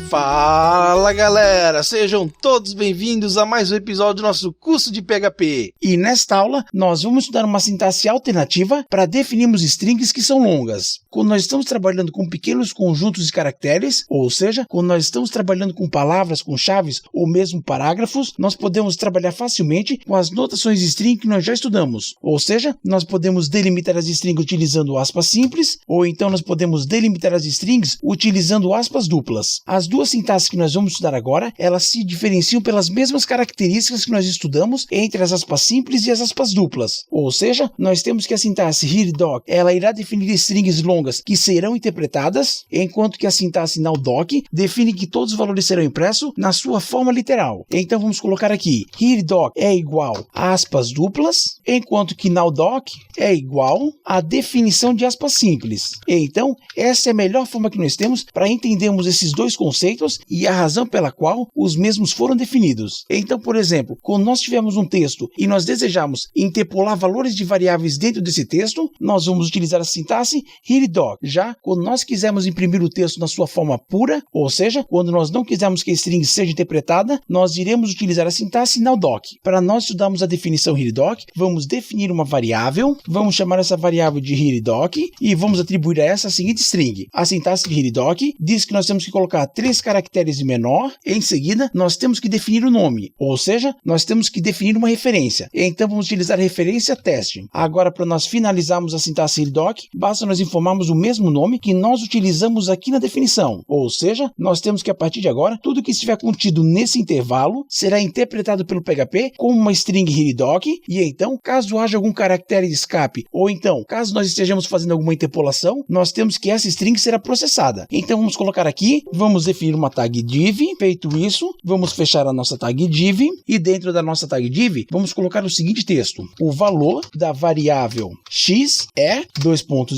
Fala galera, sejam todos bem-vindos a mais um episódio do nosso curso de PHP. E nesta aula nós vamos estudar uma sintaxe alternativa para definirmos strings que são longas. Quando nós estamos trabalhando com pequenos conjuntos de caracteres, ou seja, quando nós estamos trabalhando com palavras, com chaves ou mesmo parágrafos, nós podemos trabalhar facilmente com as notações de string que nós já estudamos. Ou seja, nós podemos delimitar as strings utilizando aspas simples, ou então nós podemos delimitar as strings utilizando aspas duplas. As duas sintaxes que nós vamos estudar agora, elas se diferenciam pelas mesmas características que nós estudamos entre as aspas simples e as aspas duplas. Ou seja, nós temos que a sintaxe HereDoc, ela irá definir strings longas que serão interpretadas, enquanto que a sintaxe NowDoc define que todos os valores serão impressos na sua forma literal. Então vamos colocar aqui, HereDoc é igual a aspas duplas, enquanto que NowDoc é igual à definição de aspas simples. Então, essa é a melhor forma que nós temos para entendermos esses dois conceitos e a razão pela qual os mesmos foram definidos. Então, por exemplo, quando nós tivermos um texto e nós desejamos interpolar valores de variáveis dentro desse texto, nós vamos utilizar a sintaxe HereDoc. Já quando nós quisermos imprimir o texto na sua forma pura, ou seja, quando nós não quisermos que a string seja interpretada, nós iremos utilizar a sintaxe NowDoc. Para nós estudarmos a definição HereDoc, vamos definir uma variável, vamos chamar essa variável de HereDoc e vamos atribuir a essa a seguinte string. A sintaxe de HereDoc diz que nós temos que colocar 3 caracteres e menor, em seguida nós temos que definir o nome, ou seja, nós temos que definir uma referência. Então vamos utilizar a referência teste. Agora, para nós finalizarmos a sintaxe HereDoc, basta nós informarmos o mesmo nome que nós utilizamos aqui na definição, ou seja, nós temos que a partir de agora, tudo que estiver contido nesse intervalo será interpretado pelo PHP como uma string HereDoc, e então, caso haja algum caractere de escape, ou então, caso nós estejamos fazendo alguma interpolação, nós temos que essa string será processada. Então vamos colocar aqui, vamos definir uma tag div. Feito isso, vamos fechar a nossa tag div e dentro da nossa tag div vamos colocar o seguinte texto: o valor da variável x é ...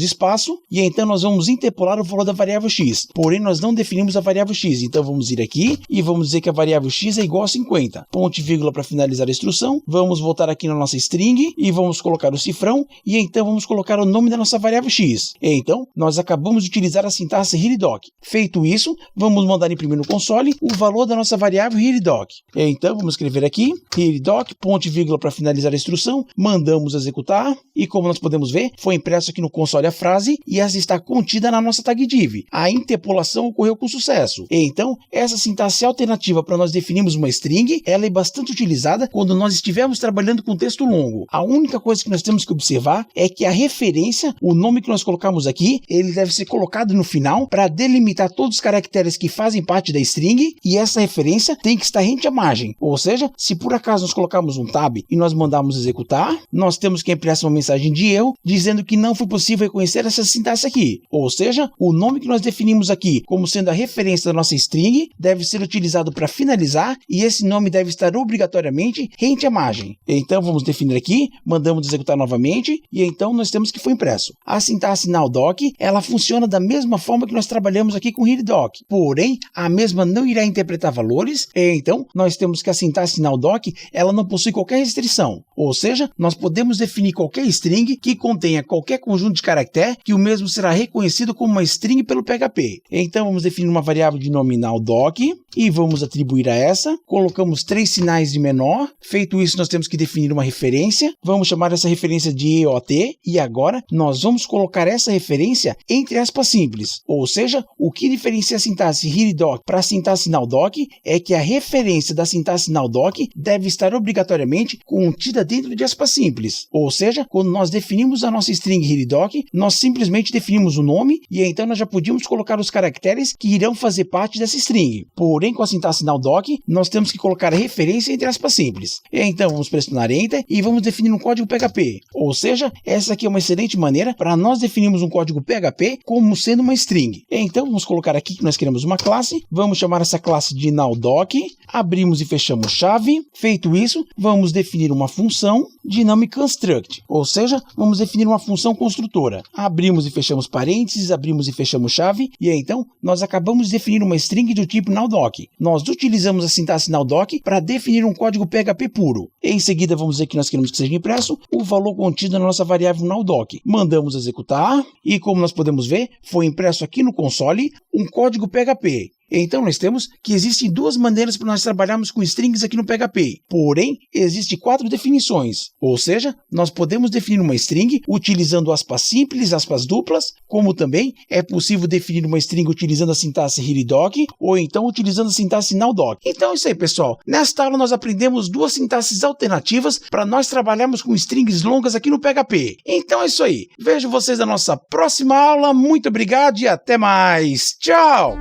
espaço, e então nós vamos interpolar o valor da variável x, porém nós não definimos a variável x, então vamos ir aqui e vamos dizer que a variável x é igual a 50, ponto e vírgula para finalizar a instrução, vamos voltar aqui na nossa string e vamos colocar o cifrão e então vamos colocar o nome da nossa variável x. Então nós acabamos de utilizar a sintaxe HereDoc. Feito isso, vamos mandar imprimir no console o valor da nossa variável HereDoc. Então vamos escrever aqui HereDoc, ponto e vírgula para finalizar a instrução, mandamos executar e como nós podemos ver, foi impresso aqui no console a frase e essa está contida na nossa tag div. A interpolação ocorreu com sucesso. Então, essa sintaxe alternativa para nós definirmos uma string, ela é bastante utilizada quando nós estivermos trabalhando com texto longo. A única coisa que nós temos que observar é que a referência, o nome que nós colocamos aqui, ele deve ser colocado no final para delimitar todos os caracteres que fazem parte da string e essa referência tem que estar rente à margem. Ou seja, se por acaso nós colocarmos um tab e nós mandarmos executar, nós temos que impressar uma mensagem de erro dizendo que não foi possível reconhecer essa sintaxe aqui. Ou seja, o nome que nós definimos aqui como sendo a referência da nossa string deve ser utilizado para finalizar e esse nome deve estar obrigatoriamente rente à margem. Então vamos definir aqui, mandamos executar novamente e então nós temos que foi impresso. A sintaxe NowDoc, ela funciona da mesma forma que nós trabalhamos aqui com HereDoc, porém a mesma não irá interpretar valores, então nós temos que a sintaxe NowDoc, ela não possui qualquer restrição, ou seja, nós podemos definir qualquer string que contenha qualquer conjunto de caractere que o mesmo será reconhecido como uma string pelo PHP. Então vamos definir uma variável de nome NowDoc e vamos atribuir a essa, colocamos 3 sinais de menor, feito isso nós temos que definir uma referência, vamos chamar essa referência de EOT e agora nós vamos colocar essa referência entre aspas simples, ou seja, o que diferencia a sintaxe HereDoc para a sintaxe NowDoc é que a referência da sintaxe NowDoc deve estar obrigatoriamente contida dentro de aspas simples, ou seja, quando nós definimos a nossa string HereDoc, nós simplesmente definimos o nome e então nós já podíamos colocar os caracteres que irão fazer parte dessa string. Porém, com a sintaxe NowDoc, nós temos que colocar a referência entre aspas simples. Então vamos pressionar Enter e vamos definir um código PHP, ou seja, essa aqui é uma excelente maneira para nós definirmos um código PHP como sendo uma string. Então vamos colocar aqui que nós queremos uma classe, vamos chamar essa classe de NowDoc, abrimos e fechamos chave. Feito isso, vamos definir uma função Dynamic Construct, ou seja, vamos definir uma função construtora. Abrimos e fechamos parênteses, abrimos e fechamos chave, e então nós acabamos de definir uma string do tipo NowDoc. Nós utilizamos a sintaxe NowDoc para definir um código PHP puro. Em seguida, vamos dizer que nós queremos que seja impresso o valor contido na nossa variável NowDoc. Mandamos executar, e como nós podemos ver, foi impresso aqui no console um código PHP. Então nós temos que existem duas maneiras para nós trabalharmos com strings aqui no PHP. Porém, existem 4 definições. Ou seja, nós podemos definir uma string utilizando aspas simples, aspas duplas, como também é possível definir uma string utilizando a sintaxe here-doc ou então utilizando a sintaxe now-doc. Então é isso aí, pessoal. Nesta aula nós aprendemos 2 sintaxes alternativas para nós trabalharmos com strings longas aqui no PHP. Então é isso aí. Vejo vocês na nossa próxima aula. Muito obrigado e até mais. Tchau!